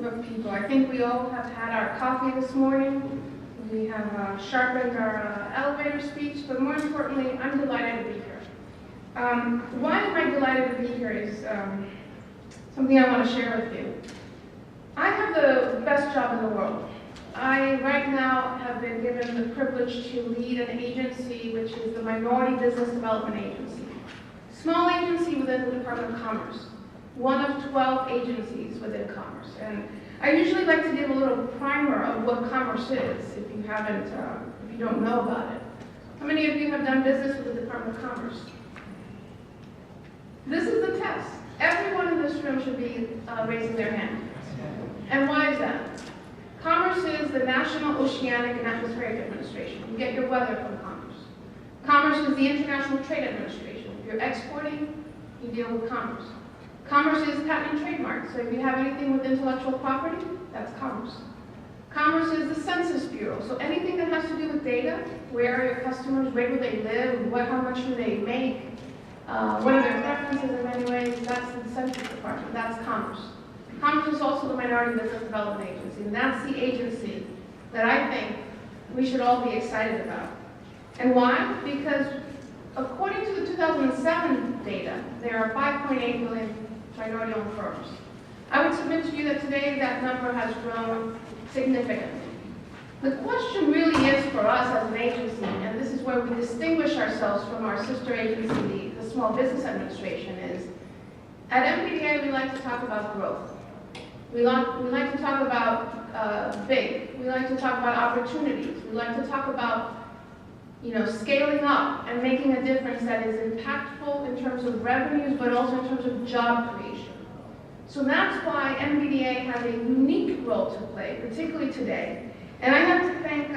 of people. I think we all have had our coffee this morning. We have sharpened our elevator speech, but more importantly, I'm delighted to be here. Why am I delighted to be here is something I want to share with you. I have the best job in the world. I, right now, have been given the privilege to lead an agency, which is the Minority Business Development Agency. Small agency within the Department of Commerce. One of 12 agencies within Commerce. And I usually like to give a little primer of what Commerce is, if you haven't, if you don't know about it. How many of you have done business with the Department of Commerce? This is the test. Everyone in this room should be raising their hand. And why is that? Commerce is the National Oceanic and Atmospheric Administration. You get your weather from Commerce. Commerce is the International Trade Administration. If you're exporting, you deal with Commerce. Commerce is patent and trademark. So if you have anything with intellectual property, that's Commerce. Commerce is the Census Bureau. So anything that has to do with data, where are your customers, where do they live, how much do they make, what are their preferences in many ways, that's the Census Department, that's Commerce. Commerce is also the Minority Business Development Agency, and that's the agency that I think we should all be excited about. And why? Because according to the 2007 data, there are 5.8 million minority-owned firms. I would submit to you that today that number has grown significantly. The question really is for us as an agency, and this is where we distinguish ourselves from our sister agency, the Small Business Administration, is at MBDA we like to talk about growth. We like to talk about big. We like to talk about opportunities. We like to talk about scaling up and making a difference that is impactful in terms of revenues, but also in terms of job creation. So that's why MBDA has a unique role to play, particularly today. And I have to thank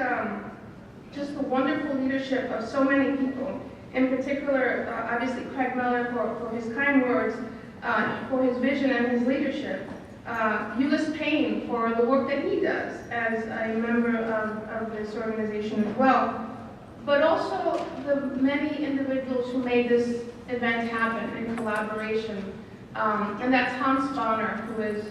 just the wonderful leadership of so many people, in particular, obviously, Craig Miller for his kind words, for his vision and his leadership. Ulyss Payne for the work that he does as a member of this organization as well. But also the many individuals who made this event happen in collaboration. And that's Hans Bonner, who is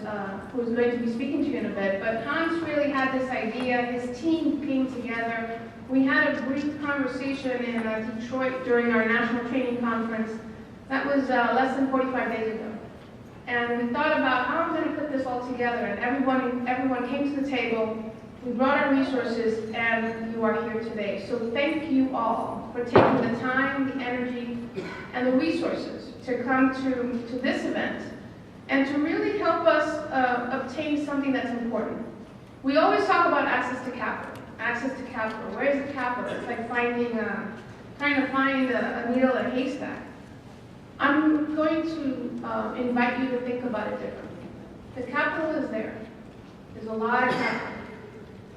going to be speaking to you in a bit. But Hans really had this idea. His team came together. We had a brief conversation in Detroit during our national training conference. That was less than 45 days ago. And we thought about how I'm going to put this all together. And everyone came to the table. We brought our resources, and you are here today. So thank you all for taking the time, the energy, and the resources to come to this event and to really help us obtain something that's important. We always talk about access to capital. Access to capital. Where is the capital? It's like trying to find a needle in a haystack. I'm going to invite you to think about it differently. The capital is there. There's a lot of capital.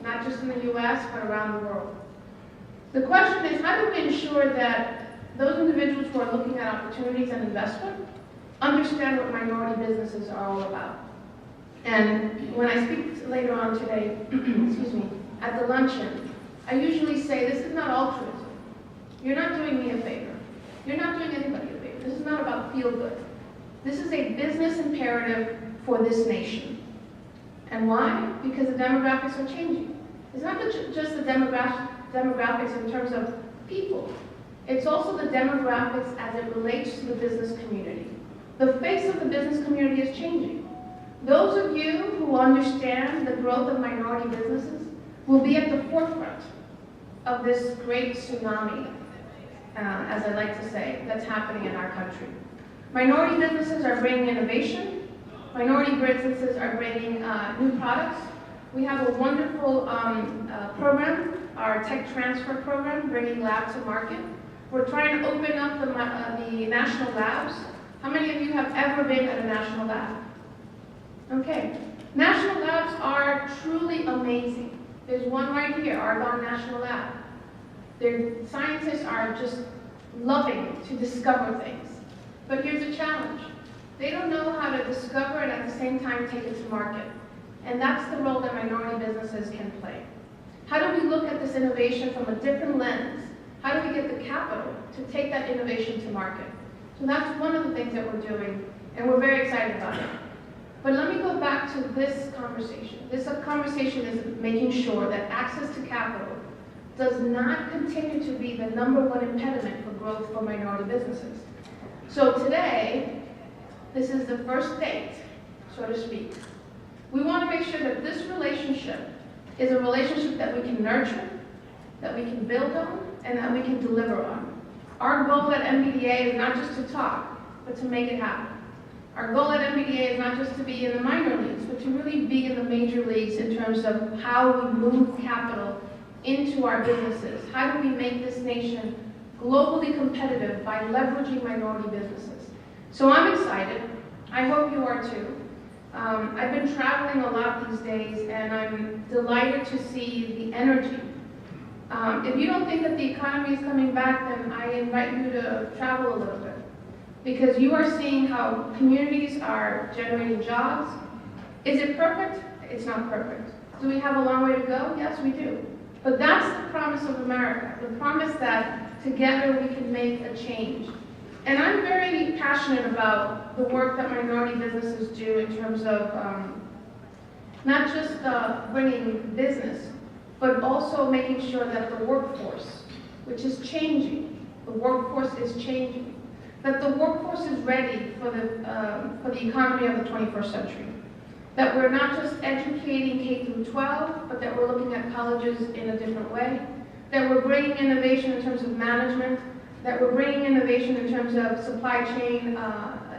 Not just in the US, but around the world. The question is, how do we ensure that those individuals who are looking at opportunities and investment understand what minority businesses are all about? And when I speak later on today, excuse me, at the luncheon, I usually say this is not altruism. You're not doing me a favor. You're not doing anybody a favor. This is not about feel good. This is a business imperative for this nation. And why? Because the demographics are changing. It's not just the demographics in terms of people. It's also the demographics as it relates to the business community. The face of the business community is changing. Those of you who understand the growth of minority businesses will be at the forefront of this great tsunami, as I like to say, that's happening in our country. Minority businesses are bringing innovation. Minority businesses are bringing new products. We have a wonderful program, our tech transfer program, bringing lab to market. We're trying to open up the national labs. How many of you have ever been at a national lab? Okay. National labs are truly amazing. There's one right here, Argonne National Lab. Their scientists are just loving to discover things. But here's the challenge. They don't know how to discover and at the same time take it to market. And that's the role that minority businesses can play. How do we look at this innovation from a different lens? How do we get the capital to take that innovation to market? So that's one of the things that we're doing, and we're very excited about it. But let me go back to this conversation. This conversation is making sure that access to capital does not continue to be the #1 impediment for growth for minority businesses. So today, this is the first date, so to speak. We want to make sure that this relationship is a relationship that we can nurture, that we can build on, and that we can deliver on. Our goal at MBDA is not just to talk, but to make it happen. Our goal at MBDA is not just to be in the minor leagues, but to really be in the major leagues in terms of how we move capital into our businesses. How do we make this nation globally competitive by leveraging minority businesses? So I'm excited. I hope you are too. I've been traveling a lot these days, and I'm delighted to see the energy. If you don't think that the economy is coming back, then I invite you to travel a little bit, because you are seeing how communities are generating jobs. Is it perfect? It's not perfect. Do we have a long way to go? Yes, we do. But that's the promise of America, the promise that together we can make a change. And I'm very passionate about the work that minority businesses do in terms of not just bringing business, but also making sure that the workforce, which is changing, the workforce is changing, that the workforce is ready for the economy of the 21st century. That we're not just educating K through 12, but that we're looking at colleges in a different way. That we're bringing innovation in terms of management. That we're bringing innovation in terms of supply chain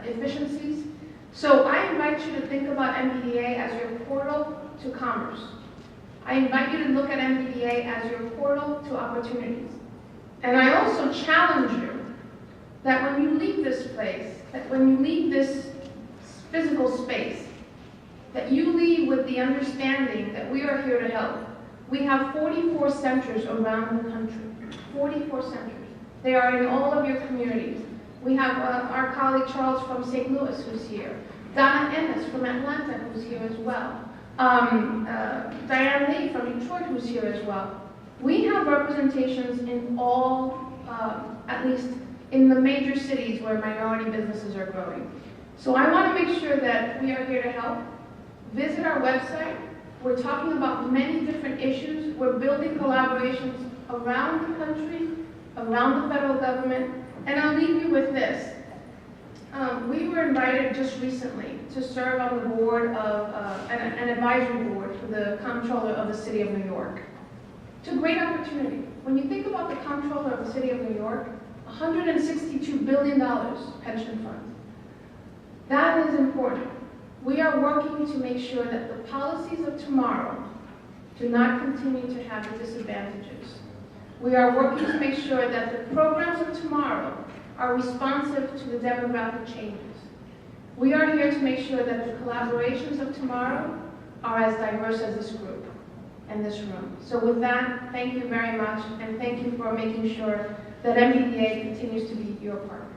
efficiencies. So I invite you to think about MBDA as your portal to commerce. I invite you to look at MBDA as your portal to opportunities. And I also challenge you that when you leave this place, that when you leave this physical space, that you leave with the understanding that we are here to help. We have 44 centers around the country, 44 centers. They are in all of your communities. We have our colleague Charles from St. Louis who's here, Donna Ennis from Atlanta who's here as well, Diane Lee from Detroit who's here as well. We have representations in all, at least in the major cities where minority businesses are growing. So I want to make sure that we are here to help. Visit our website. We're talking about many different issues. We're building collaborations around the country, around the federal government, and I'll leave you with this. We were invited just recently to serve on the board of an advisory board for the comptroller of the city of New York. It's a great opportunity. When you think about the comptroller of the city of New York, $162 billion pension fund. That is important. We are working to make sure that the policies of tomorrow do not continue to have the disadvantages. We are working to make sure that the programs of tomorrow are responsive to the demographic changes. We are here to make sure that the collaborations of tomorrow are as diverse as this group and this room. So with that, thank you very much, and thank you for making sure that MBDA continues to be your partner.